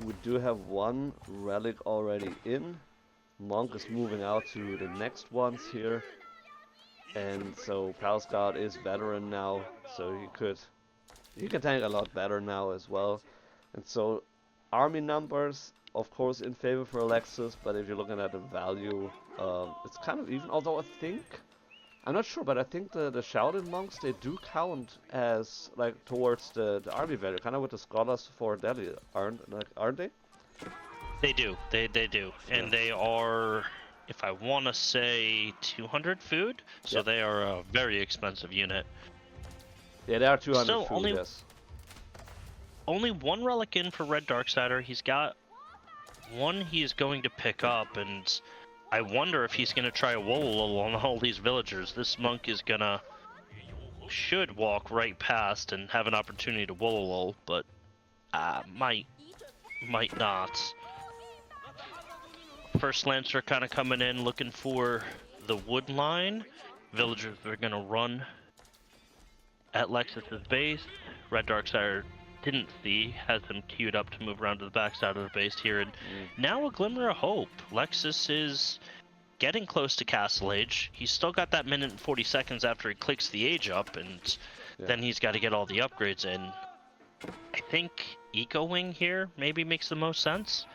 We do have one relic already in. Monk is moving out to the next ones here. And so Palace Guard is veteran now, so he can tank a lot better now as well. And so army numbers, of course, in favor for Alexis, but if you're looking at the value, it's kind of even. Although I think, I'm not sure, but I think the Shaolin monks, they do count as like towards the army value, kind of with the scholars for Delhi, aren't they?
They do, they do, and yeah. They are, if I want to say, 200 food, so yep. They are a very expensive unit.
Yeah, they are 200
Still,
food, yes.
Only one relic in for Reddarksider. He's got one he's going to pick up, and I wonder if he's going to try a Wololo on all these villagers. This monk is should walk right past and have an opportunity to Wololo, but might not. First Lancer kind of coming in, looking for the wood line. Villagers are going to run at Lexus's base. Reddarksider didn't see, has them queued up to move around to the backside of the base here, and now a glimmer of hope. Lexus is getting close to Castle Age. He's still got that minute and 40 seconds after he clicks the age up, and then he's got to get all the upgrades in. I think Eco Wing here maybe makes the most sense.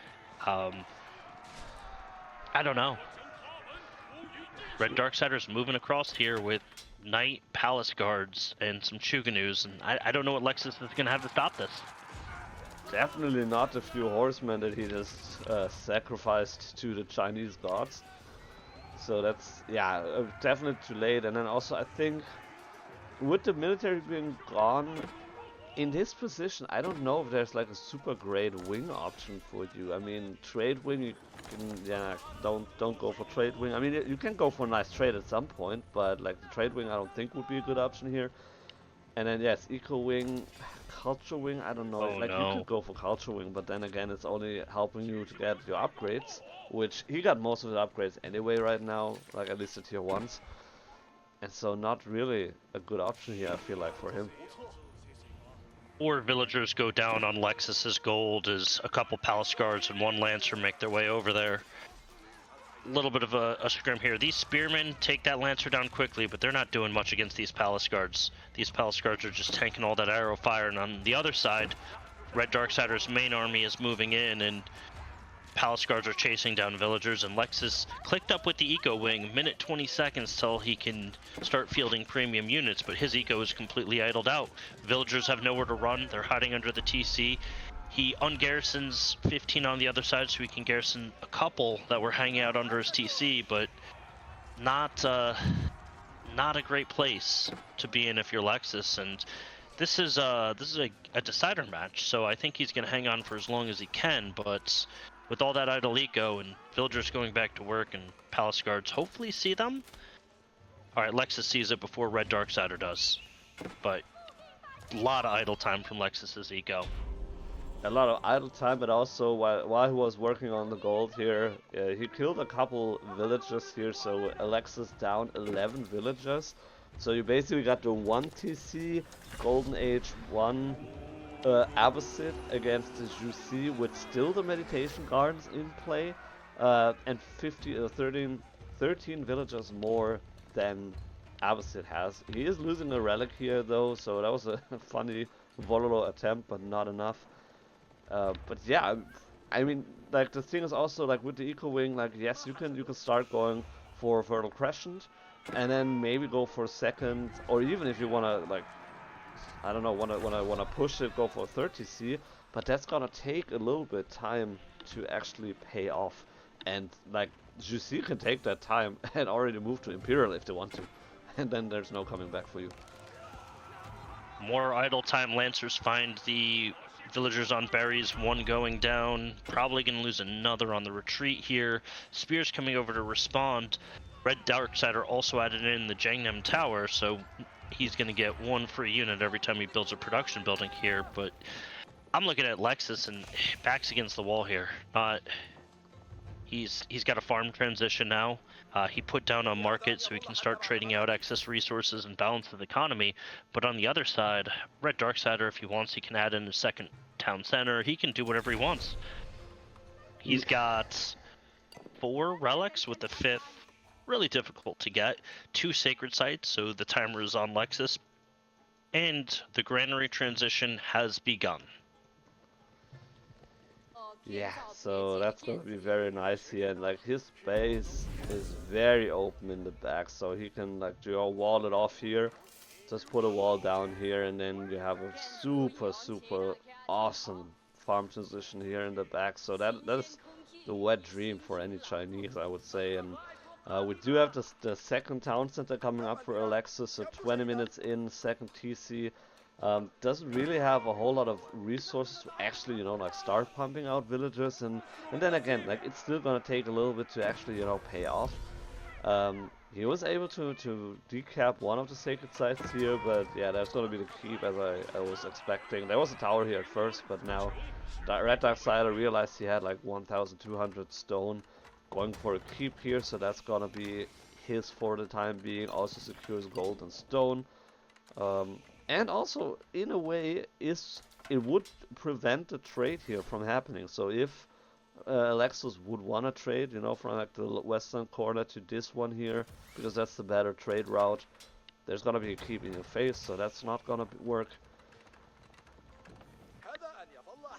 I don't know. Reddarksider's moving across here with Knight, Palace Guards, and some Chuganus, and I don't know what Lexus is going to have to stop this.
Definitely not a few horsemen that he just sacrificed to the Chinese gods. So that's, yeah, definitely too late. And then also I think with the military being gone, in this position, I don't know if there's like a super great wing option for you. I mean, trade wing, you can, don't go for trade wing. I mean, you can go for a nice trade at some point, but like the trade wing, I don't think would be a good option here. And then yes, eco wing, culture wing, I don't know. You could go for culture wing, but then again, it's only helping you to get your upgrades, which he got most of the upgrades anyway right now, like at least the tier 1s. And so not really a good option here, I feel like, for him.
Or villagers go down on Lexus's gold as a couple Palace Guards and one Lancer make their way over there. A little bit of a scrim here. These Spearmen take that Lancer down quickly, but they're not doing much against these Palace Guards. These Palace Guards are just tanking all that arrow fire, and on the other side, Reddarksider's main army is moving in, and Palace Guards are chasing down villagers, and Lexus clicked up with the Eco Wing, minute 20 seconds till he can start fielding premium units, but his Eco is completely idled out. Villagers have nowhere to run, they're hiding under the TC. He ungarrisons 15 on the other side, so he can garrison a couple that were hanging out under his TC, but not not a great place to be in if you're Lexus. And this is a decider match, so I think he's going to hang on for as long as he can. But with all that idle eco and villagers going back to work and palace guards hopefully see them. All right, Lexus sees it before Reddarksider does, but a lot of idle time from Lexus's eco.
A lot of idle time, but also while he was working on the gold here, he killed a couple villagers here, so Alexis down 11 villagers. So you basically got the 1 TC Golden Age 1 Abbasid against the Juicy with still the Meditation Gardens in play, and 13 villagers more than Abbasid has. He is losing a relic here though, so that was a funny volatile attempt, but not enough. But yeah, I mean, like the thing is also like with the Eco Wing, like yes, you can start going for Fertile Crescent, and then maybe go for second, or even if you wanna like, I don't know, wanna push it, go for 30C, but that's gonna take a little bit time to actually pay off, and like Juicy can take that time and already move to Imperial if they want to, and then there's no coming back for you.
More idle time. Lancers find the villagers on berries, one going down. Probably going to lose another on the retreat here. Spears coming over to respond. Reddarksider also added in the Jangnem Tower, so he's going to get one free unit every time he builds a production building here. But I'm looking at Lexus and backs against the wall here. He's got a farm transition now. He put down a market so he can start trading out excess resources and balance the economy. But on the other side, Reddarksider, if he wants, he can add in a second town center. He can do whatever he wants. He's got 4 relics with the 5th really difficult to get. 2 sacred sites, so the timer is on Lexus. And the granary transition has begun.
Yeah, so that's gonna be very nice here, and like his base is very open in the back, so he can like wall it off here, just put a wall down here, and then you have a super awesome farm transition here in the back. So that is the wet dream for any Chinese, I would say. And we do have the second town center coming up for Alexis, so 20 minutes in, second TC. Doesn't really have a whole lot of resources to actually, like start pumping out villagers, and then again, like it's still gonna take a little bit to actually, pay off. He was able to decap one of the sacred sites here, but yeah, that's gonna be the keep as I was expecting. There was a tower here at first, but now Reddarksider realized he had like 1,200 stone going for a keep here, so that's gonna be his for the time being. Also secures gold and stone. And also, in a way, it would prevent the trade here from happening. So if Alexis would want to trade, from like the western corner to this one here, because that's the better trade route, there's gonna be a keep in your face, so that's not gonna work.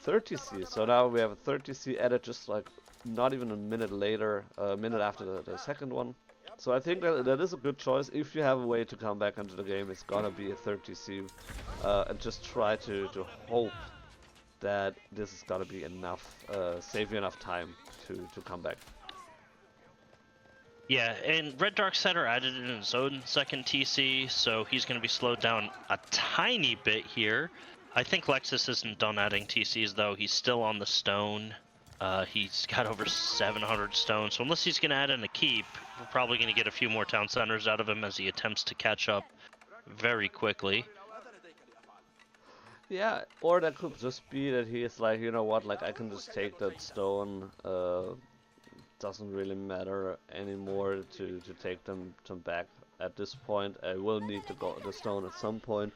30C, so now we have a 30C added just like not even a minute later, a minute after the second one. So I think that is a good choice. If you have a way to come back into the game, it's gonna be a 30C, and just try to hope that this is gonna be enough, save you enough time to come back.
Yeah, and Reddarksider added in his own second TC, so he's going to be slowed down a tiny bit here. I think Lexus isn't done adding TCs though. He's still on the stone. He's got over 700 stone, so unless he's going to add in a keep, we're probably going to get a few more town centers out of him as he attempts to catch up very quickly.
Yeah, or that could just be that he is like, you know what, like I can just take that stone, doesn't really matter anymore to take them back at this point. I will need the stone at some point,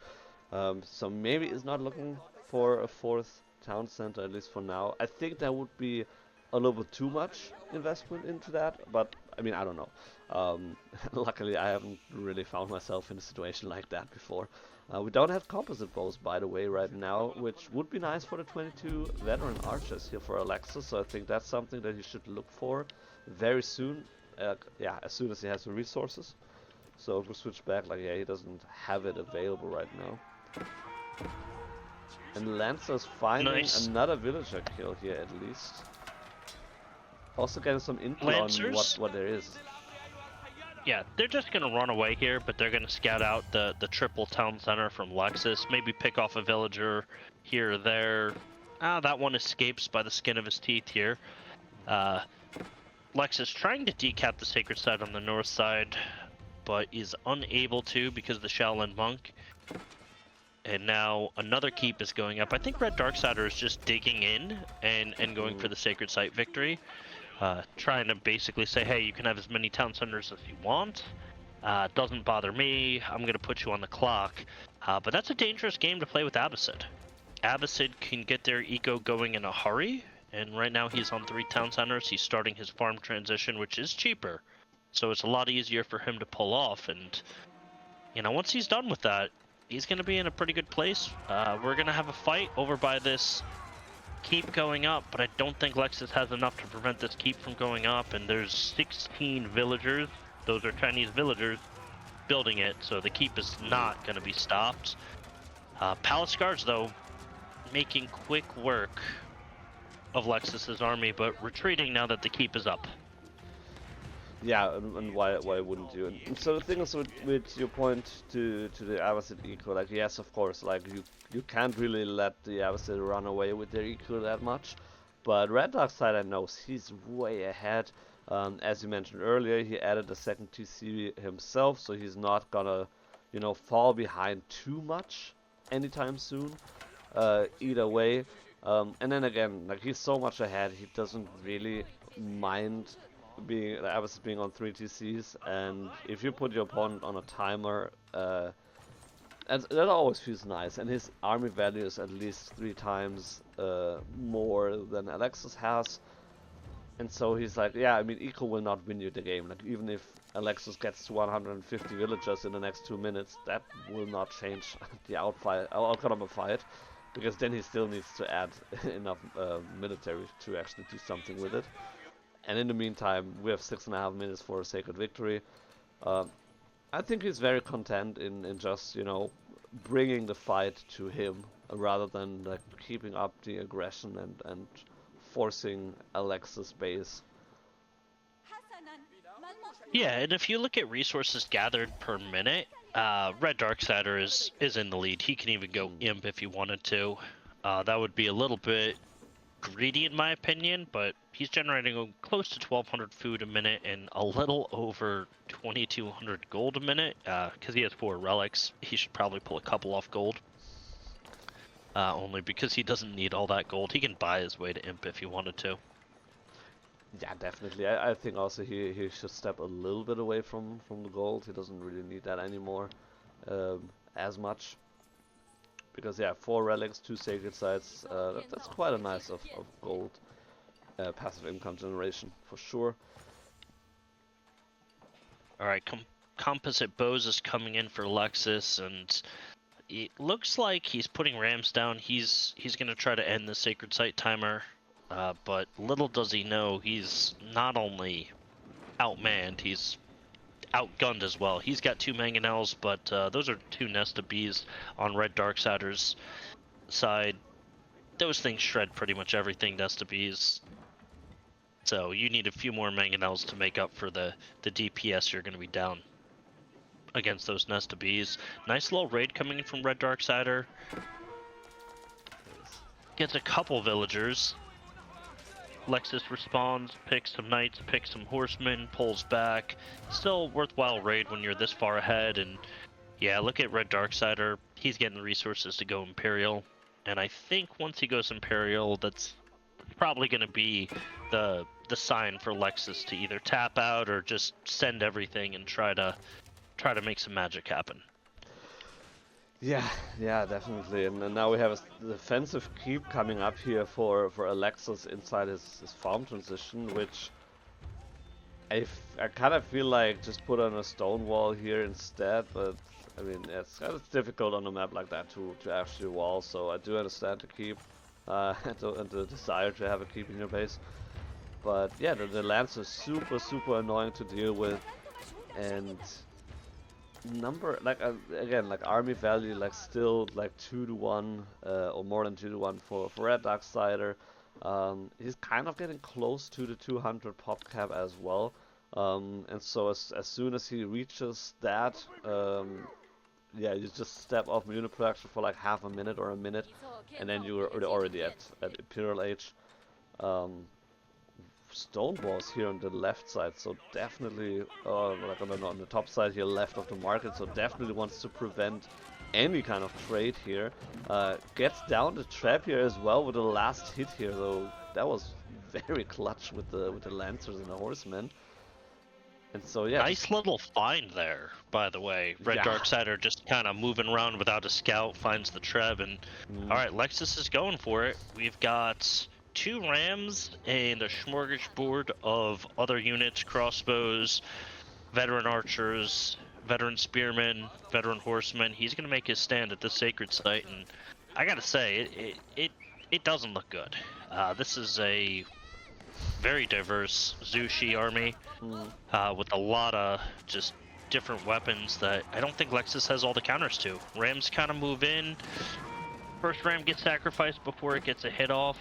so maybe he's not looking for a 4th town center, at least for now. I think that would be a little bit too much investment into that, but I mean, I don't know. Luckily, I haven't really found myself in a situation like that before. We don't have composite bows, by the way, right now, which would be nice for the 22 veteran archers here for Alexis, so I think that's something that he should look for very soon. Yeah, as soon as he has the resources. So if we switch back, like, yeah, he doesn't have it available right now. And Lancer's finding
Nice.
another villager kill here at least. Also getting some intel on
Lancers?
what there is.
Yeah, they're just gonna run away here, but they're gonna scout out the triple town center from Lexus. Maybe pick off a villager here or there. Ah, that one escapes by the skin of his teeth here. Lexus trying to decap the sacred site on the north side, but is unable to because of the Shaolin monk. And now another keep is going up. I think Reddarksider is just digging in and going for the sacred site victory. Trying to basically say, hey, you can have as many town centers as you want. Doesn't bother me. I'm going to put you on the clock. But that's a dangerous game to play with Abbasid. Abbasid can get their eco going in a hurry. And right now he's on 3 town centers. He's starting his farm transition, which is cheaper. So it's a lot easier for him to pull off. And, you know, once he's done with that, he's going to be in a pretty good place. We're going to have a fight over by this keep going up, but I don't think Lexus has enough to prevent this keep from going up, and there's 16 villagers. Those are Chinese villagers building it, so the keep is not going to be stopped. Palace Guards, though, making quick work of Lexus's army, but retreating now that the keep is up.
Yeah, and why wouldn't you? And so the thing is with your point to the Abbasid eco, like yes, of course, like you can't really let the Abbasid run away with their eco that much, but Reddarksider knows he's way ahead. As you mentioned earlier, he added a second TC himself, so he's not gonna, you know, fall behind too much anytime soon. Either way, and then again, like he's so much ahead, he doesn't really mind Abbasid being on 3 TCs, and if you put your opponent on a timer, and that always feels nice, and his army value is at least 3 times more than Alexis has, and so he's like, yeah, I mean, eco will not win you the game, like even if Alexis gets to 150 villagers in the next 2 minutes, that will not change the outcome of a fight, because then he still needs to add enough military to actually do something with it. And in the meantime, we have 6.5 minutes for a sacred victory. I think he's very content in just, you know, bringing the fight to him rather than like keeping up the aggression and forcing Alexis' base.
Yeah, and if you look at resources gathered per minute, Reddarksider is in the lead. He can even go imp if he wanted to. That would be a little bit greedy in my opinion, but he's generating close to 1,200 food a minute and a little over 2,200 gold a minute. Because he has 4 relics, he should probably pull a couple off gold. Only because he doesn't need all that gold. He can buy his way to imp if he wanted to.
Yeah, definitely. I think also he should step a little bit away from the gold. He doesn't really need that anymore as much. Because yeah, 4 relics, 2 sacred sites, that's quite a nice of gold passive income generation for sure.
Alright, Composite Bows is coming in for Lexus, and it looks like he's putting rams down. He's going to try to end the sacred site timer, but little does he know, he's not only outmanned, he's outgunned as well. He's got 2 mangonels, but those are 2 Nesta Bees on Reddarksider's side. Those things shred pretty much everything, Nesta Bees. So you need a few more mangonels to make up for the DPS you're going to be down against those Nesta Bees. Nice little raid coming in from Reddarksider. Gets a couple villagers. Lexus responds, picks some knights, picks some horsemen, pulls back. Still worthwhile raid when you're this far ahead, and yeah, look at Reddarksider. He's getting the resources to go Imperial, and I think once he goes Imperial, that's probably going to be the sign for Lexus to either tap out or just send everything and try to make some magic happen.
Yeah, definitely. And now we have a defensive keep coming up here for Alexis inside his farm transition, which I kind of feel like just put on a stone wall here instead, but I mean, it's difficult on a map like that to actually wall, so I do understand the keep and the desire to have a keep in your base. But yeah, the lands are super annoying to deal with, and number like again like army value like still like 2 to 1 or more than 2 to 1 for Reddarksider. He's kind of getting close to the 200 pop cap as well. And so as soon as he reaches that, yeah, you just step off unit production for like half a minute or a minute, and then you're already at Imperial Age. Um, Stone walls here on the left side, so definitely, like on the top side here, left of the market, so definitely wants to prevent any kind of trade here. Gets down the trap here as well with the last hit here, though that was very clutch with the Lancers and the Horsemen. And so yeah,
nice little find there, by the way. Reddarksider just kind of moving around without a scout, finds the Treb, and all right, Lexus is going for it. We've got 2 Rams and a smorgasbord of other units, crossbows, veteran archers, veteran spearmen, veteran horsemen. He's going to make his stand at the sacred site, and I gotta say, it doesn't look good. This is a very diverse Zushi army with a lot of just different weapons that I don't think Lexus has all the counters to. Rams kind of move in. First ram gets sacrificed before it gets a hit off.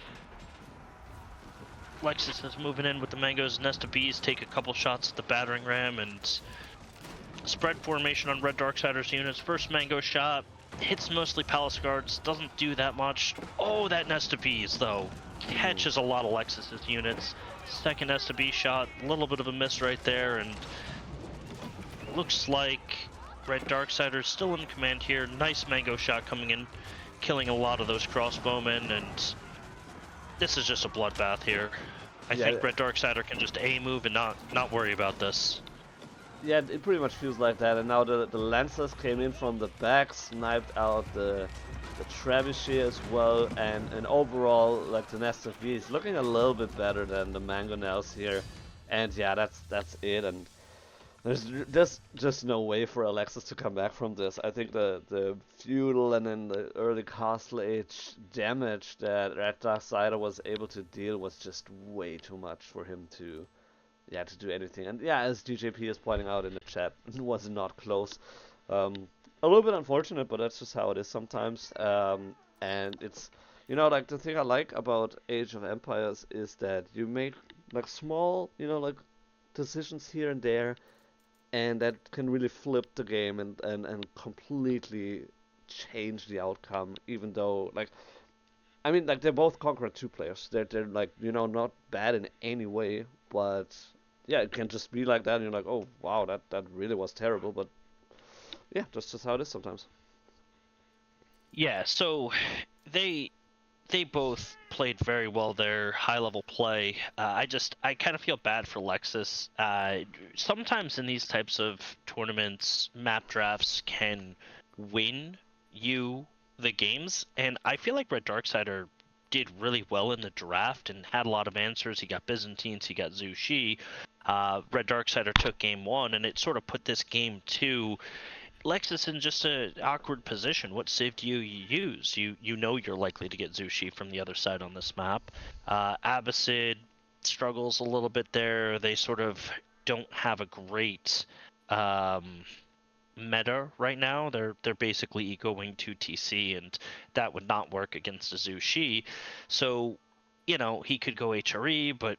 Lexus is moving in with the Mango's Nest of Bees, take a couple shots at the battering ram, and spread formation on Reddarksider's units. First Mango shot hits mostly Palace Guards, doesn't do that much. Oh, that Nest of Bees, though, catches a lot of Lexus's units. Second Nest of Bees shot, a little bit of a miss right there, and looks like Reddarksider's still in command here. Nice Mango shot coming in, killing a lot of those crossbowmen, and this is just a bloodbath here. I think Reddarksider can just A-move and not worry about this.
Yeah, it pretty much feels like that. And now the Lancers came in from the back, sniped out the Trebuchet as well, and overall, like, the Nest of Bees looking a little bit better than the Mangonels here. And yeah, that's it. And there's just no way for Alexis to come back from this. I think the feudal and then the early Castle Age damage that Reddarksider was able to deal was just way too much for him to do anything. And yeah, as DJP is pointing out in the chat, it was not close. A little bit unfortunate, but that's just how it is sometimes. And it's, like, the thing I like about Age of Empires is that you make like small, like decisions here and there, and that can really flip the game and completely change the outcome, even though, like, I mean, like, they're both Conqueror 2 players. They're like, not bad in any way, but yeah, it can just be like that, and you're like, oh, wow, that really was terrible, but yeah, that's just how it is sometimes.
Yeah, so they both played very well their high-level play. I kind of feel bad for Lexus. Sometimes in these types of tournaments, map drafts can win you the games, and I feel like Reddarksider did really well in the draft and had a lot of answers. He got Byzantines, he got Zushi. Reddarksider took game 1, and it sort of put this game 2 Lexus in just an awkward position. What civ do you use? You know you're likely to get Zushi from the other side on this map. Abbasid struggles a little bit there. They sort of don't have a great meta right now. They're basically ecoing 2TC, and that would not work against a Zushi. So, he could go HRE, but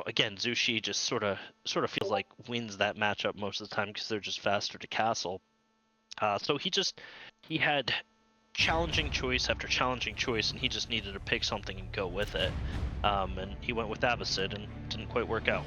again, Zushi just sort of feels like wins that matchup most of the time because they're just faster to castle. So he had challenging choice after challenging choice, and he just needed to pick something and go with it. And he went with Abbasid, and didn't quite work out.